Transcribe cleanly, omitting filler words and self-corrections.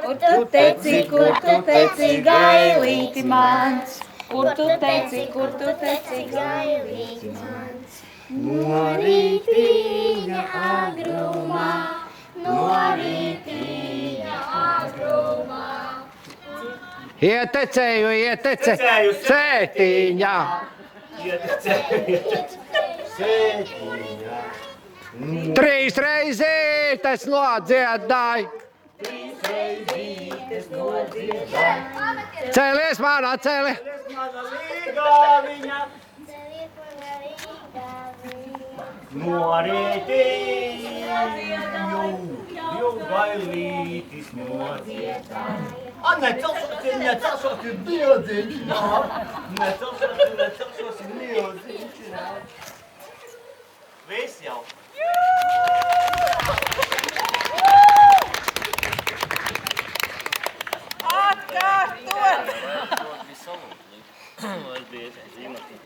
kur tu teici, gailīti mans? Kur tu teici, gailīti mans? No rītīņa agrumā, no rītīņa agrumā. Ietecēju, cētiņā. Trīs reizītes nodziedāj. Cēlies, manā cēli. No rītīņu gailītis nodziedāj. Necelšos ir diedziņš nāk. Necelšos ir diedziņš nāk. Viss jau. Atkārtot!